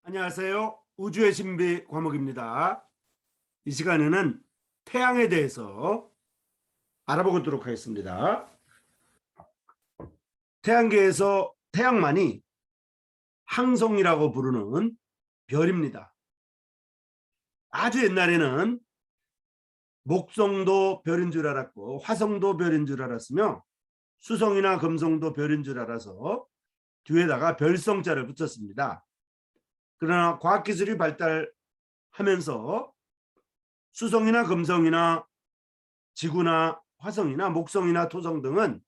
안녕하세요. 우주의 신비 과목입니다. 이 시간에는 태양에 대해서 알아보도록 하겠습니다. 태양계에서 태양만이 항성이라고 부르는 별입니다. 아주 옛날에는 목성도 별인 줄 알았고 화성도 별인 줄 알았으며 수성이나 금성도 별인 줄 알아서 뒤에다가 별성자를 붙였습니다. 그러나 과학기술이 발달하면서 수성이나 금성이나 지구나 화성이나 목성이나 토성 등은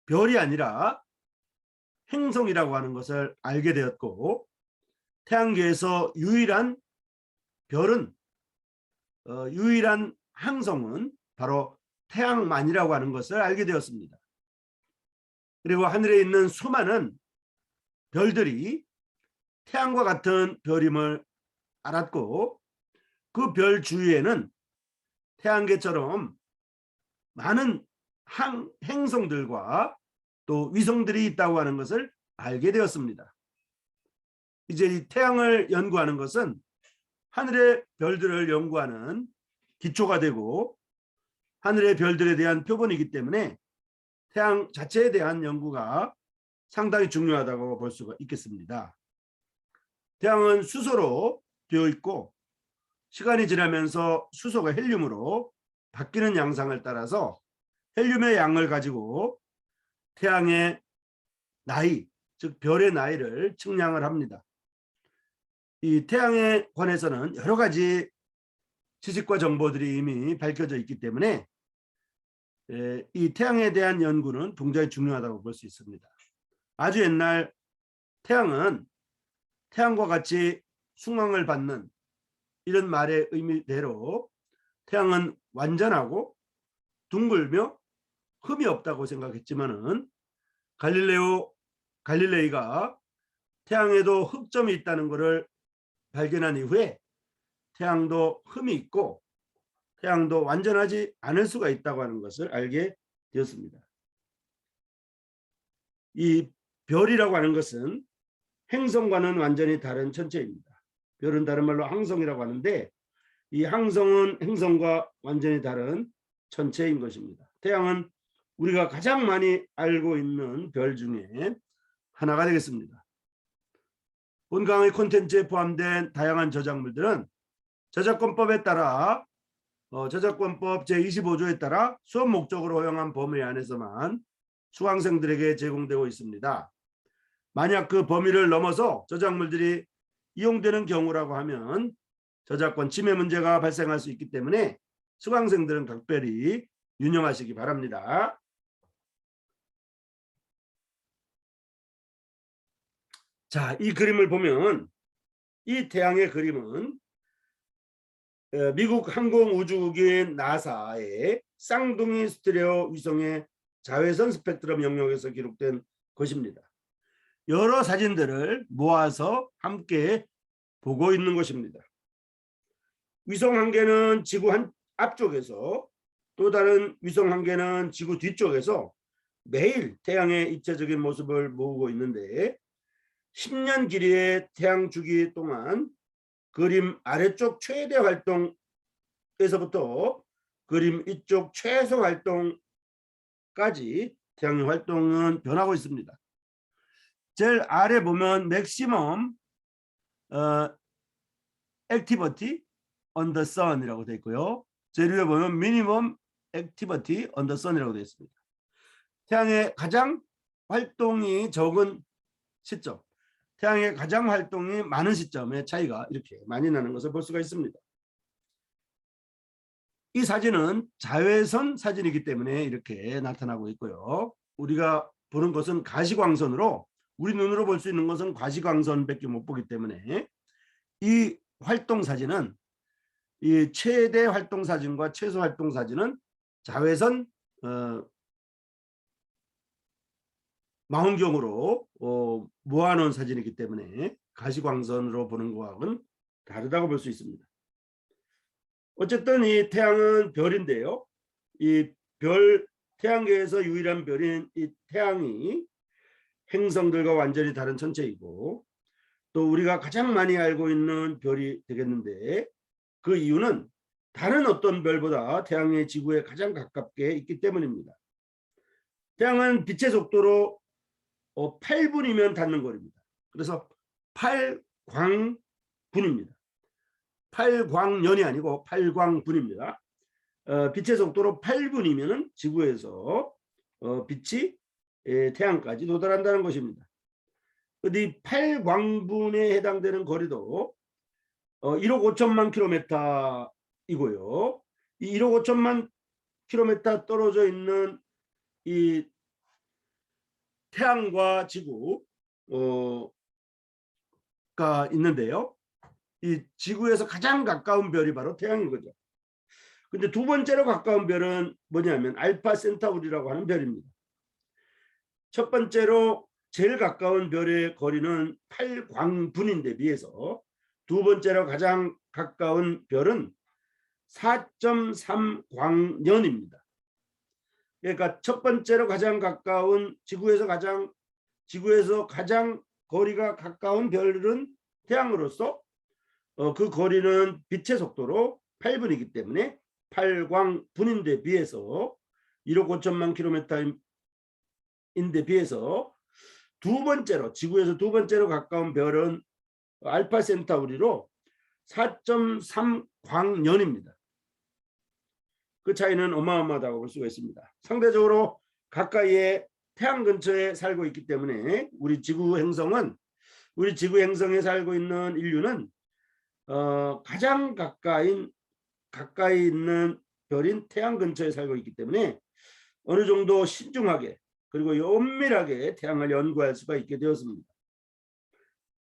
별이 아니라 행성이라고 하는 것을 알게 되었고, 태양계에서 유일한 별은 유일한 항성은 바로 태양만이라고 하는 것을 알게 되었습니다. 그리고 하늘에 있는 수많은 별들이 태양과 같은 별임을 알았고, 그 별 주위에는 태양계처럼 많은 행성들과 또 위성들이 있다고 하는 것을 알게 되었습니다. 이제 이 태양을 연구하는 것은 하늘의 별들을 연구하는 기초가 되고 하늘의 별들에 대한 표본이기 때문에 태양 자체에 대한 연구가 상당히 중요하다고 볼 수가 있겠습니다. 태양은 수소로 되어 있고 시간이 지나면서 수소가 헬륨으로 바뀌는 양상을 따라서 헬륨의 양을 가지고 태양의 나이, 즉 별의 나이를 측량을 합니다. 이 태양에 관해서는 여러 가지 지식과 정보들이 이미 밝혀져 있기 때문에 이 태양에 대한 연구는 굉장히 중요하다고 볼 수 있습니다. 아주 옛날 태양은 태양과 같이 숭앙을 받는 이런 말의 의미대로 태양은 완전하고 둥글며 흠이 없다고 생각했지만은 갈릴레이가 태양에도 흑점이 있다는 것을 발견한 이후에 태양도 흠이 있고 태양도 완전하지 않을 수가 있다고 하는 것을 알게 되었습니다. 이 별이라고 하는 것은 행성과는 완전히 다른 천체입니다. 별은 다른 말로 항성이라고 하는데 이 항성은 행성과 완전히 다른 천체인 것입니다. 태양은 우리가 가장 많이 알고 있는 별 중에 하나가 되겠습니다. 본 강의 콘텐츠에 포함된 다양한 저작물들은 저작권법에 따라 저작권법 제25조에 따라 수업 목적으로 허용한 범위 안에서만 수강생들에게 제공되고 있습니다. 만약 그 범위를 넘어서 저작물들이 이용되는 경우라고 하면 저작권 침해 문제가 발생할 수 있기 때문에 수강생들은 각별히 유념하시기 바랍니다. 자, 이 그림을 보면 이 태양의 그림은 미국 항공우주국인 나사의 쌍둥이 스테레오 위성의 자외선 스펙트럼 영역에서 기록된 것입니다. 여러 사진들을 모아서 함께 보고 있는 것입니다. 위성 한 개는 지구 앞쪽에서 또 다른 위성 한 개는 지구 뒤쪽에서 매일 태양의 입체적인 모습을 모으고 있는데 10년 길이의 태양 주기 동안 그림 아래쪽 최대 활동에서부터 그림 이쪽 최소 활동까지 태양의 활동은 변하고 있습니다. 제일 아래 보면 맥시멈 액티비티 on the sun이라고 되어 있고요. 제일 위에 보면 미니멈 액티비티 on the sun이라고 되어 있습니다. 태양의 가장 활동이 적은 시점, 태양의 가장 활동이 많은 시점의 차이가 이렇게 많이 나는 것을 볼 수가 있습니다. 이 사진은 자외선 사진이기 때문에 이렇게 나타나고 있고요. 우리가 보는 것은 가시광선으로 우리 눈으로 볼 수 있는 것은 가시광선밖에 못 보기 때문에 이 활동 사진은 이 최대 활동 사진과 최소 활동 사진은 자외선 망원경으로 모아놓은 사진이기 때문에 가시광선으로 보는 것과는 다르다고 볼 수 있습니다. 어쨌든 이 태양은 별인데요. 이 별, 태양계에서 유일한 별인 이 태양이 행성들과 완전히 다른 천체이고 또 우리가 가장 많이 알고 있는 별이 되겠는데, 그 이유는 다른 어떤 별보다 태양의 지구에 가장 가깝게 있기 때문입니다. 태양은 빛의 속도로 8분이면 닿는 거리입니다. 그래서 8광분입니다. 8광년이 아니고 8광분입니다. 빛의 속도로 8분이면 지구에서 빛이 태양까지 도달한다는 것입니다. 이 8광분에 해당되는 거리도 1억 5천만 킬로미터이고요. 이 1억 5천만 킬로미터 떨어져 있는 이 태양과 지구가 있는데요. 이 지구에서 가장 가까운 별이 바로 태양인 거죠. 근데 두 번째로 가까운 별은 뭐냐면 알파 센타우리라고 하는 별입니다. 첫 번째로 제일 가까운 별의 거리는 8광분인데 비해서 두 번째로 가장 가까운 별은 4.3광년입니다. 그러니까 첫 번째로 가장 가까운 지구에서 가장 거리가 가까운 별은 태양으로서 그 거리는 빛의 속도로 8분이기 때문에 8광분인데 비해서 1억 5천만 킬로미터인데 비해서 두 번째로 지구에서 두 번째로 가까운 별은 알파 센타우리로 4.3광년입니다. 그 차이는 어마어마하다고 볼 수가 있습니다. 상대적으로 가까이에 태양 근처에 살고 있기 때문에 우리 지구 행성에 살고 있는 인류는 가장 가까이 있는 별인 태양 근처에 살고 있기 때문에 어느 정도 신중하게 그리고 엄밀하게 태양을 연구할 수가 있게 되었습니다.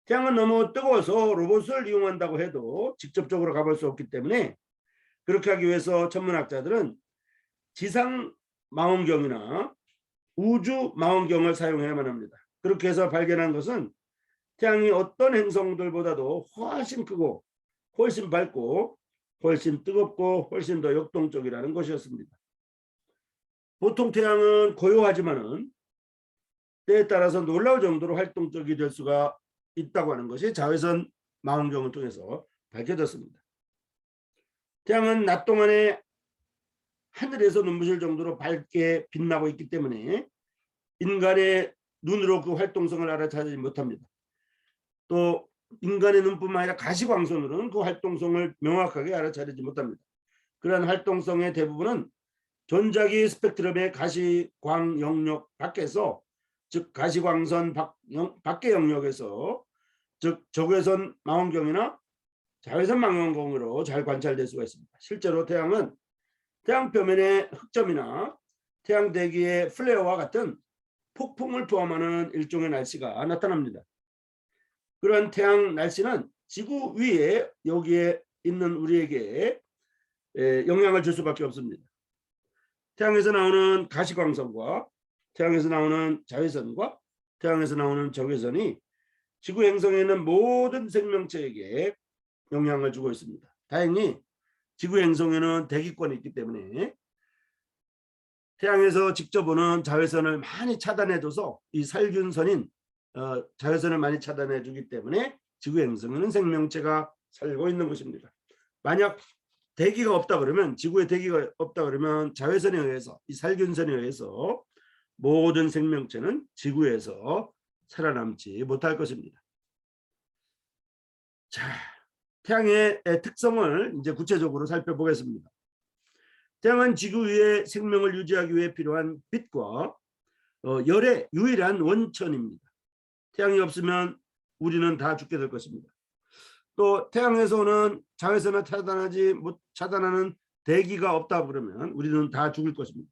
태양은 너무 뜨거워서 로봇을 이용한다고 해도 직접적으로 가볼 수 없기 때문에 그렇게 하기 위해서 천문학자들은 지상 망원경이나 우주 망원경을 사용해야만 합니다. 그렇게 해서 발견한 것은 태양이 어떤 행성들보다도 훨씬 크고 훨씬 밝고 훨씬 뜨겁고 훨씬 더 역동적이라는 것이었습니다. 보통 태양은 고요하지만은 때에 따라서 놀라울 정도로 활동적이 될 수가 있다고 하는 것이 자외선 망원경을 통해서 밝혀졌습니다. 태양은 낮 동안에 하늘에서 눈부실 정도로 밝게 빛나고 있기 때문에 인간의 눈으로 그 활동성을 알아차리지 못합니다. 또 인간의 눈뿐만 아니라 가시광선으로는 그 활동성을 명확하게 알아차리지 못합니다. 그러한 활동성의 대부분은 전자기 스펙트럼의 가시광 영역 밖에서, 즉 가시광선 밖의 영역에서, 즉 적외선 망원경이나 자외선 망원경으로 잘 관찰될 수가 있습니다. 실제로 태양은 태양 표면의 흑점이나 태양 대기의 플레어와 같은 폭풍을 포함하는 일종의 날씨가 나타납니다. 그런 태양 날씨는 지구 위에 여기에 있는 우리에게 영향을 줄 수밖에 없습니다. 태양에서 나오는 가시광선과 태양에서 나오는 자외선과 태양에서 나오는 적외선이 지구 행성에 있는 모든 생명체에게 영향을 주고 있습니다. 다행히 지구 행성에는 대기권이 있기 때문에 태양에서 직접 오는 자외선을 많이 차단해줘서 이 살균선인 자외선을 많이 차단해주기 때문에 지구 행성에는 생명체가 살고 있는 것입니다. 만약 대기가 없다 그러면, 지구에 대기가 없다 그러면 자외선에 의해서, 이 살균선에 의해서 모든 생명체는 지구에서 살아남지 못할 것입니다. 자, 태양의 특성을 이제 구체적으로 살펴보겠습니다. 태양은 지구 위에 생명을 유지하기 위해 필요한 빛과 열의 유일한 원천입니다. 태양이 없으면 우리는 다 죽게 될 것입니다. 또 태양에서 오는 자외선을 차단하는 대기가 없다 그러면 우리는 다 죽을 것입니다.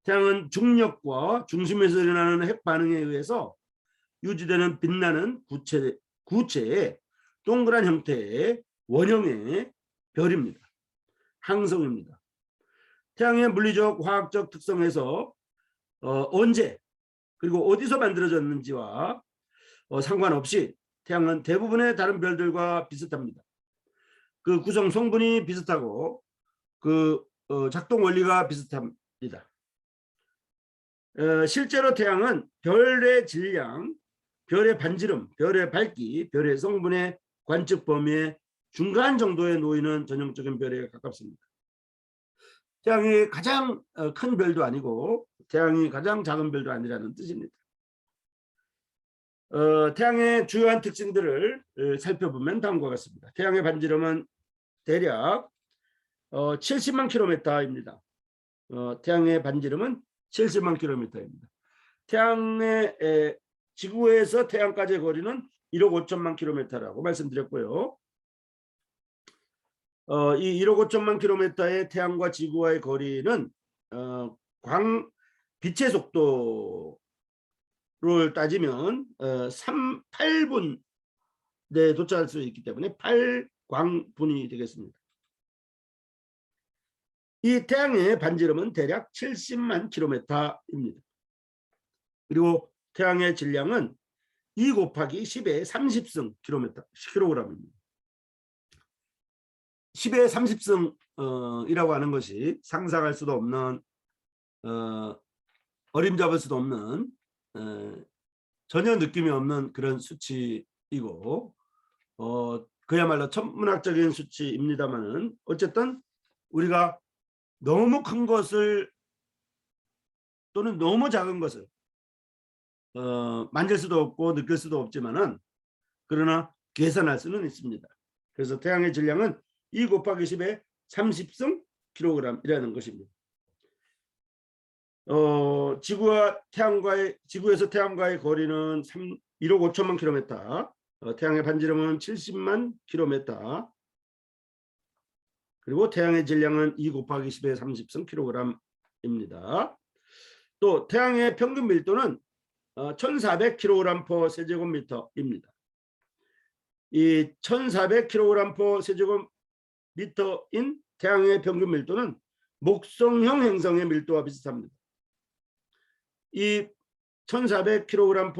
태양은 중력과 중심에서 일어나는 핵 반응에 의해서 유지되는 빛나는 구체의 동그란 형태의 원형의 별입니다. 항성입니다. 태양의 물리적 화학적 특성에서 언제 그리고 어디서 만들어졌는지와 상관없이 태양은 대부분의 다른 별들과 비슷합니다. 그 구성 성분이 비슷하고 그 작동 원리가 비슷합니다. 실제로 태양은 별의 질량 별의 반지름, 별의 밝기, 별의 성분의 관측 범위의 중간 정도에 놓이는 전형적인 별에 가깝습니다. 태양이 가장 큰 별도 아니고 태양이 가장 작은 별도 아니라는 뜻입니다. 태양의 주요한 특징들을 살펴보면 다음과 같습니다. 태양의 반지름은 대략 70만 킬로미터입니다. 태양의 반지름은 70만 킬로미터입니다. 태양의 지구에서 태양까지의 거리는 1억 5천만 킬로미터라고 말씀드렸고요. 이 1억 5천만 킬로미터의 태양과 지구와의 거리는 빛의 속도를 따지면 8분에 도착할 수 있기 때문에 8광분이 되겠습니다. 이 태양의 반지름은 대략 70만 킬로미터입니다. 그리고 태양의 질량은 2 곱하기 10의 30승 킬로그램입니다. 10의 30승이라고 하는 것이 상상할 수도 없는 어림잡을 수도 없는 전혀 느낌이 없는 그런 수치이고 그야말로 천문학적인 수치입니다만은 어쨌든 우리가 너무 큰 것을 또는 너무 작은 것을 만질 수도 없고 느낄 수도 없지만은 그러나 계산할 수는 있습니다. 그래서 태양의 질량은 2 곱하기 10의 30승 킬로그램이라는 것입니다. 지구에서 태양과의 거리는 1억 5천만 킬로미터, 태양의 반지름은 70만 킬로미터, 그리고 태양의 질량은 2 곱하기 10의 30승 킬로그램입니다. 또 태양의 평균 밀도는 1400kg per 세제곱미터입니다. 이 1400kg per 세제곱미터인 태양의 평균 밀도는 목성형 행성의 밀도와 비슷합니다. 이 1400kg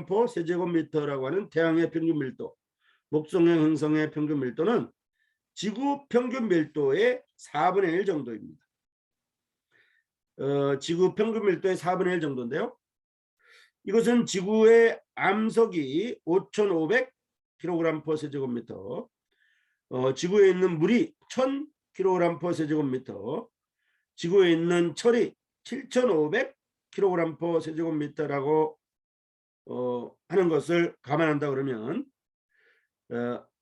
per 세제곱미터라고 하는 태양의 평균 밀도, 목성형 행성의 평균 밀도는 지구 평균 밀도의 4분의 1 정도입니다. 지구 평균 밀도의 4분의 1 정도인데요. 이것은 지구의 암석이 5,500kg per 세제곱미터, 지구에 있는 물이 1,000kg per 세제곱미터, 지구에 있는 철이 7,500kg per 세제곱미터라고 하는 것을 감안한다 그러면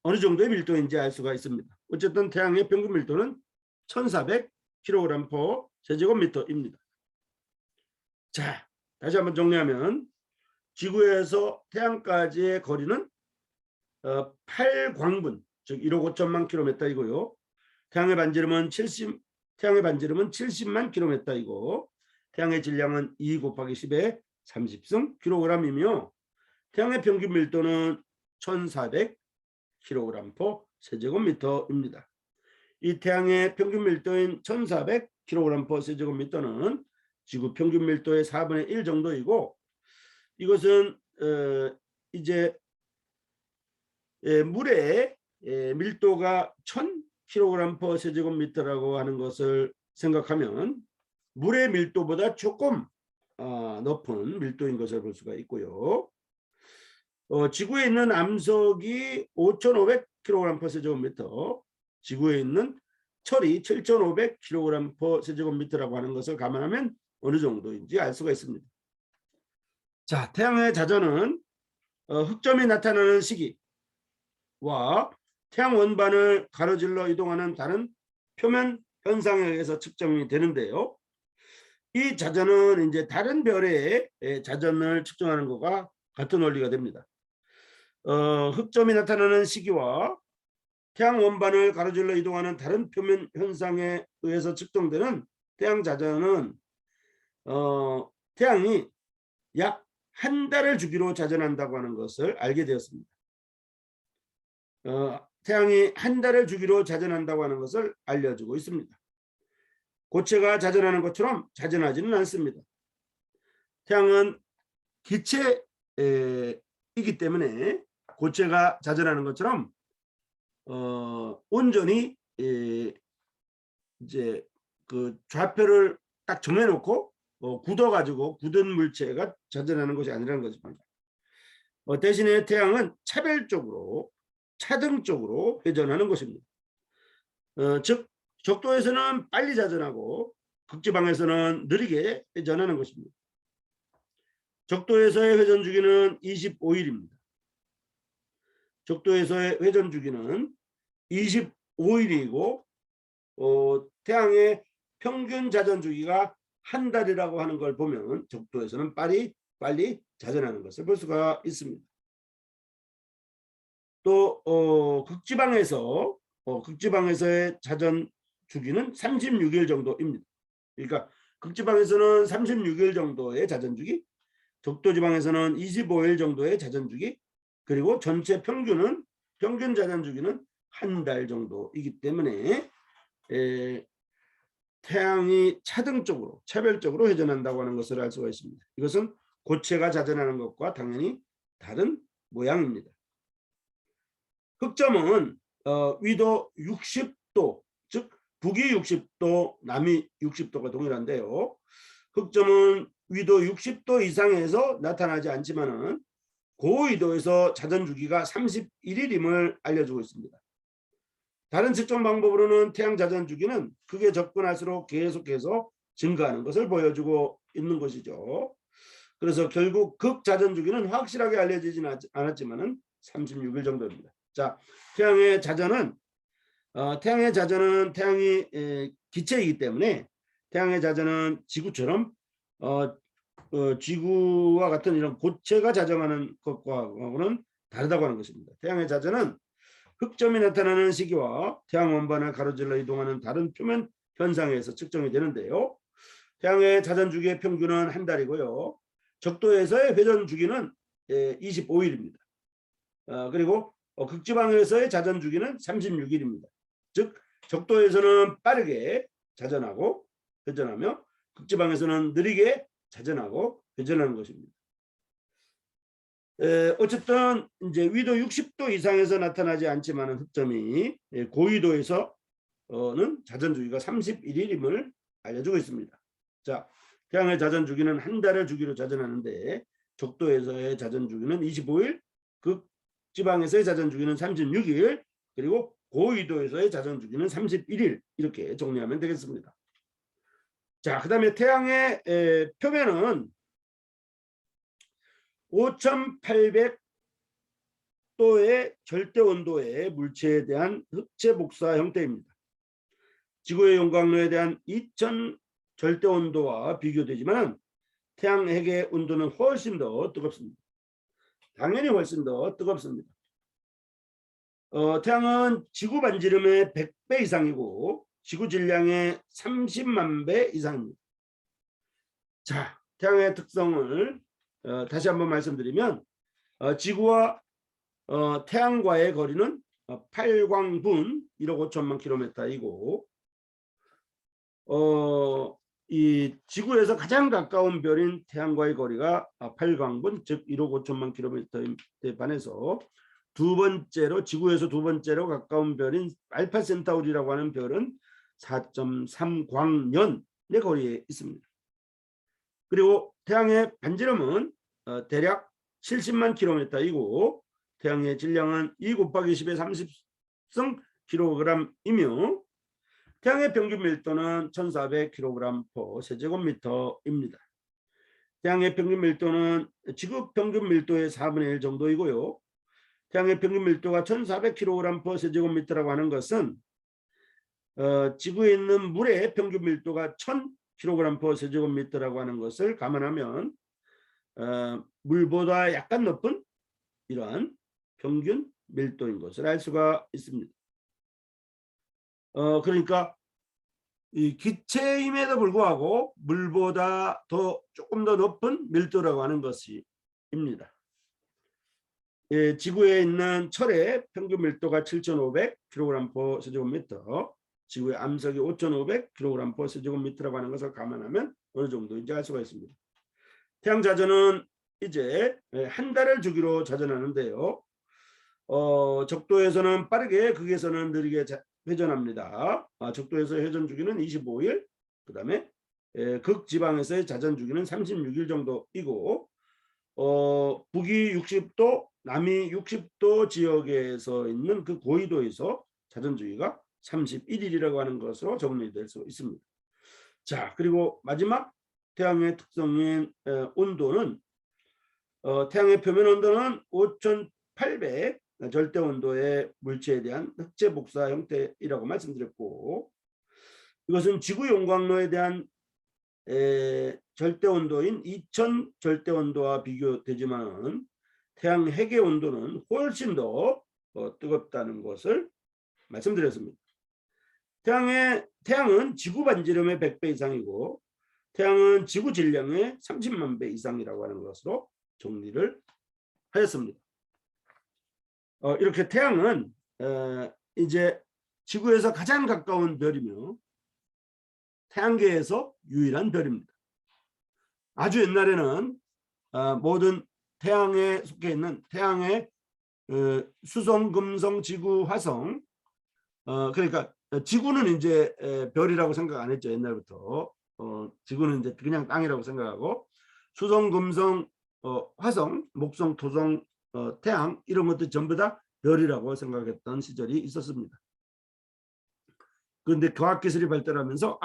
어느 정도의 밀도인지 알 수가 있습니다. 어쨌든 태양의 평균 밀도는 1,400kg per 세제곱미터입니다. 자, 다시 한번 정리하면 지구에서 태양까지의 거리는 8광분, 즉 1억 5천만 킬로미터이고요. 태양의 반지름은 70만 킬로미터이고 태양의 질량은 2 곱하기 10의 30승 킬로그램이며 태양의 평균 밀도는 1,400kg per 세제곱미터입니다. 이 태양의 평균 밀도인 1,400kg per 세제곱미터는 지구 평균 밀도의 4분의 1 정도이고 이것은 이제 물의 밀도가 1,000kg per 세제곱미터라고 하는 것을 생각하면 물의 밀도보다 조금 높은 밀도인 것을 볼 수가 있고요. 지구에 있는 암석이 5,500kg per 세제곱미터, 지구에 있는 철이 7,500kg per 세제곱미터라고 하는 것을 감안하면 어느 정도인지 알 수가 있습니다. 자, 태양의 자전은 흑점이 나타나는 시기와 태양 원반을 가로질러 이동하는 다른 표면 현상에 의해서 측정이 되는데요. 이 자전은 이제 다른 별의 자전을 측정하는 것과 같은 원리가 됩니다. 흑점이 나타나는 시기와 태양 원반을 가로질러 이동하는 다른 표면 현상에 의해서 측정되는 태양 자전은 태양이 약 한 달을 주기로 자전한다고 하는 것을 알게 되었습니다. 태양이 한 달을 주기로 자전한다고 하는 것을 알려주고 있습니다. 고체가 자전하는 것처럼 자전하지는 않습니다. 태양은 기체이기 때문에 고체가 자전하는 것처럼 온전히 이제 그 좌표를 딱 정해놓고 굳어가지고 굳은 물체가 자전하는 것이 아니라는 것입니다. 대신에 태양은 차별적으로 차등적으로 회전하는 것입니다. 즉 적도에서는 빨리 자전하고 극지방에서는 느리게 회전하는 것입니다. 적도에서의 회전 주기는 25일입니다. 적도에서의 회전 주기는 25일이고 태양의 평균 자전 주기가 한 달이라고 하는 걸 보면 적도에서는 빨리 자전하는 것을 볼 수가 있습니다. 또 극지방에서의 자전 주기는 36일 정도입니다. 그러니까 극지방에서는 36일 정도의 자전 주기, 적도지방에서는 25일 정도의 자전 주기, 그리고 전체 평균 자전 주기는 한 달 정도이기 때문에 태양이 차등적으로 차별적으로 회전한다고 하는 것을 알 수가 있습니다. 이것은 고체가 자전하는 것과 당연히 다른 모양입니다. 흑점은 위도 60도, 즉 북위 60도, 남위 60도가 동일한데요. 흑점은 위도 60도 이상에서 나타나지 않지만은 고위도에서 자전 주기가 31일임을 알려주고 있습니다. 다른 측정 방법으로는 태양 자전 주기는 극에 접근할수록 계속해서 증가하는 것을 보여주고 있는 것이죠. 그래서 결국 극 자전 주기는 확실하게 알려지지는 않았지만은 36일 정도입니다. 자, 태양의 자전은 태양이 기체이기 때문에 태양의 자전은 지구처럼 지구와 같은 이런 고체가 자전하는 것과는 다르다고 하는 것입니다. 태양의 자전은 흑점이 나타나는 시기와 태양 원반을 가로질러 이동하는 다른 표면 현상에 의해서 측정이 되는데요. 태양의 자전 주기의 평균은 한 달이고요. 적도에서의 회전 주기는 25일입니다. 그리고 극지방에서의 자전 주기는 36일입니다. 즉 적도에서는 빠르게 자전하고 회전하며 극지방에서는 느리게 자전하고 회전하는 것입니다. 어쨌든 이제 위도 60도 이상에서 나타나지 않지만은 흑점이 고위도에서는 자전 주기가 31일임을 알려주고 있습니다. 자, 태양의 자전 주기는 한 달을 주기로 자전하는데 적도에서의 자전 주기는 25일, 극지방에서의 자전 주기는 36일, 그리고 고위도에서의 자전 주기는 31일 이렇게 정리하면 되겠습니다. 자, 그다음에 태양의 표면은 5800도의 절대 온도의 물체에 대한 흑체 복사 형태입니다. 지구의 용광로에 대한 2000 절대 온도와 비교되지만 태양 핵의 온도는 훨씬 더 뜨겁습니다. 당연히 훨씬 더 뜨겁습니다. 태양은 지구 반지름의 100배 이상이고 지구 질량의 30만 배 이상입니다. 자, 태양의 특성을 다시 한번 말씀드리면 지구와 태양과의 거리는 8광분 1억 5천만 킬로미터이고 이 지구에서 가장 가까운 별인 태양과의 거리가 8광분 즉 1억 5천만 킬로미터에 반해서 지구에서 두 번째로 가까운 별인 알파 센타우리라고 하는 별은 4.3광년의 거리에 있습니다. 그리고 태양의 반지름은 대략 70만 킬로미터이고 태양의 질량은 2 곱하기 10의 30성 킬로그램이며 태양의 평균 밀도는 1400kg/세제곱미터입니다. 태양의 평균 밀도는 지구 평균 밀도의 4분의 1 정도이고요. 태양의 평균 밀도가 1400kg/세제곱미터라고 하는 것은 지구에 있는 물의 평균 밀도가 1000kg/세제곱미터라고 하는 것을 감안하면 물보다 약간 높은 이러한 평균 밀도인 것을 알 수가 있습니다. 그러니까 이 기체임에도 불구하고 물보다 조금 더 높은 밀도라고 하는 것입니다. 지구에 있는 철의 평균 밀도가 7,500kg/세제곱미터, 지구의 암석이 5,500kg/세제곱미터라고 하는 것을 감안하면 어느 정도인지 알 수가 있습니다. 태양 자전은 이제 한 달을 주기로 자전하는데요. 적도에서는 빠르게, 극에서는 느리게 회전합니다. 적도에서 회전 주기는 25일, 그 다음에 극지방에서의 자전 주기는 36일 정도이고 북위 60도, 남위 60도 지역에서 있는 그 고緯도에서 자전 주기가 31일이라고 하는 것으로 정리될 수 있습니다. 자, 그리고 마지막 태양의 특성인 온도는 태양의 표면 온도는 5800 절대 온도의 물체에 대한 흑제 복사 형태이라고 말씀드렸고, 이것은 지구 용광로에 대한 절대 온도인 2000 절대 온도와 비교되지만 태양 핵의 온도는 훨씬 더 뜨겁다는 것을 말씀드렸습니다. 태양은 지구 반지름의 100배 이상이고 태양은 지구 질량의 30만 배 이상이라고 하는 것으로 정리를 하였습니다. 이렇게 태양은 이제 지구에서 가장 가까운 별이며 태양계에서 유일한 별입니다. 아주 옛날에는 모든 태양에 속해 있는 태양의 수성, 금성, 지구, 화성, 그러니까 지구는 이제 별이라고 생각 안 했죠. 옛날부터. 지구는 이제 그냥 땅이라고 생각하고 수성, 금성, 화성, 목성, 토성, 태양 이런 것들 전부 다 별이라고 생각했던 시절이 있었습니다. 그런데 과학기술이 발달하면서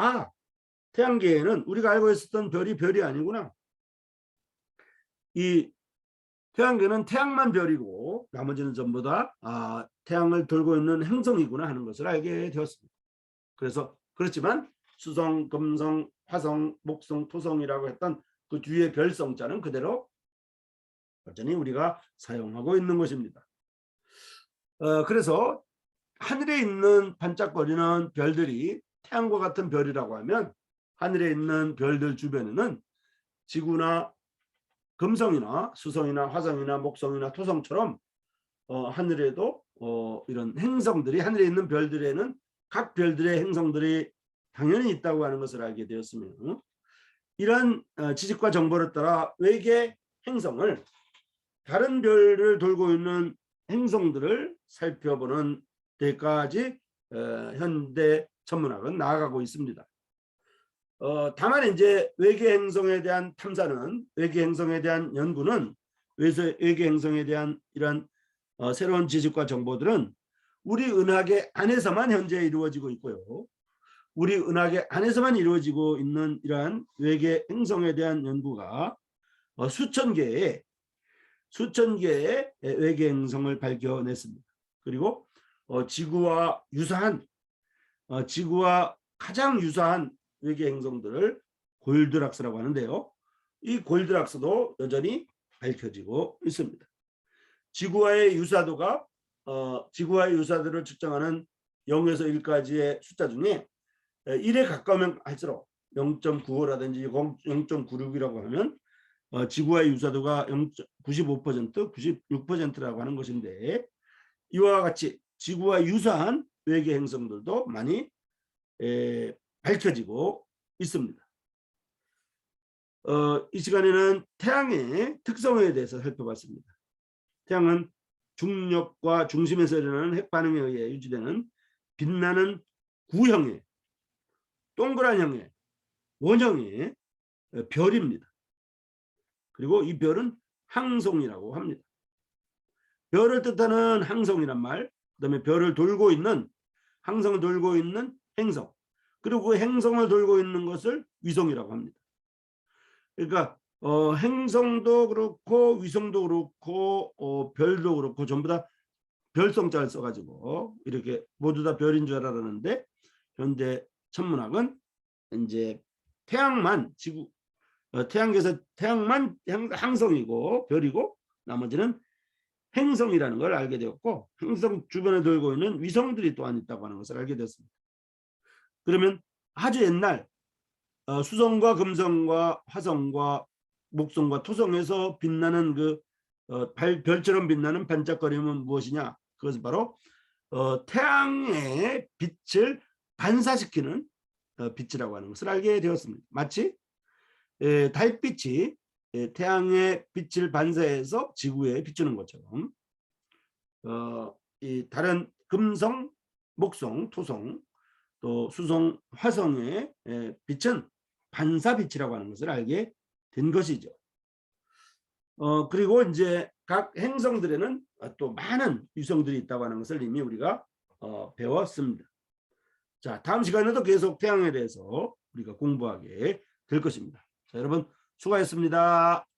태양계에는 우리가 알고 있었던 별이 아니구나. 이 태양계는 태양만 별이고 나머지는 전부 다 태양을 돌고 있는 행성이구나 하는 것을 알게 되었습니다. 그렇지만 수성, 금성, 화성, 목성, 토성이라고 했던 그 뒤에 별성자는 그대로 여전히 우리가 사용하고 있는 것입니다. 그래서 하늘에 있는 반짝거리는 별들이 태양과 같은 별이라고 하면 하늘에 있는 별들 주변에는 지구나 금성이나 수성이나 화성이나 목성이나 토성처럼 하늘에도 이런 행성들이 하늘에 있는 별들에는 각 별들의 행성들이 당연히 있다고 하는 것을 알게 되었으며 이런 지식과 정보를 따라 외계 행성을 다른 별을 돌고 있는 행성들을 살펴보는 데까지 현대 천문학은 나아가고 있습니다. 다만 이제 외계 행성에 대한 탐사는 외계 행성에 대한 연구는 외계 행성에 대한 이런 새로운 지식과 정보들은 우리 은하계 안에서만 현재 이루어지고 있고요. 우리 은하계 안에서만 이루어지고 있는 이러한 외계 행성에 대한 연구가 수천 개의 외계 행성을 밝혀냈습니다. 그리고 지구와 가장 유사한 외계 행성들을 골드락스라고 하는데요. 이 골드락스도 여전히 밝혀지고 있습니다. 지구와의 유사도를 측정하는 0에서 1까지의 숫자 중에 1에 가까우면 할수록 0.95라든지 0.96이라고 하면 지구와의 유사도가 95%, 96%라고 하는 것인데 이와 같이 지구와 유사한 외계 행성들도 많이 밝혀지고 있습니다. 이 시간에는 태양의 특성에 대해서 살펴봤습니다. 태양은 중력과 중심에서 일어나는 핵반응에 의해 유지되는 빛나는 구형의 동그란 형의 원형의 별입니다. 그리고 이 별은 항성이라고 합니다. 별을 뜻하는 항성이란 말, 그다음에 별을 돌고 있는 항성을 돌고 있는 행성, 그리고 그 행성을 돌고 있는 것을 위성이라고 합니다. 그러니까 행성도 그렇고 위성도 그렇고 별도 그렇고 전부 다 별성자를 써가지고 이렇게 모두 다 별인 줄 알았는데 현대 천문학은 이제 태양만 태양계에서 태양만 항성이고 별이고 나머지는 행성이라는 걸 알게 되었고 행성 주변에 돌고 있는 위성들이 또한 있다고 하는 것을 알게 되었습니다. 그러면 아주 옛날 수성과 금성과 화성과 목성과 토성에서 빛나는 그 별처럼 빛나는 반짝거림은 무엇이냐? 그것은 바로 태양의 빛을 반사시키는 빛이라고 하는 것을 알게 되었습니다. 마치 달빛이 태양의 빛을 반사해서 지구에 비추는 것처럼 이 다른 금성, 목성, 토성, 또 수성, 화성의 빛은 반사빛이라고 하는 것을 알게 된 것이죠. 그리고 이제 각 행성들에는 또 많은 유성들이 있다고 하는 것을 이미 우리가 배웠습니다. 자, 다음 시간에도 계속 태양에 대해서 우리가 공부하게 될 것입니다. 자, 여러분 수고하셨습니다.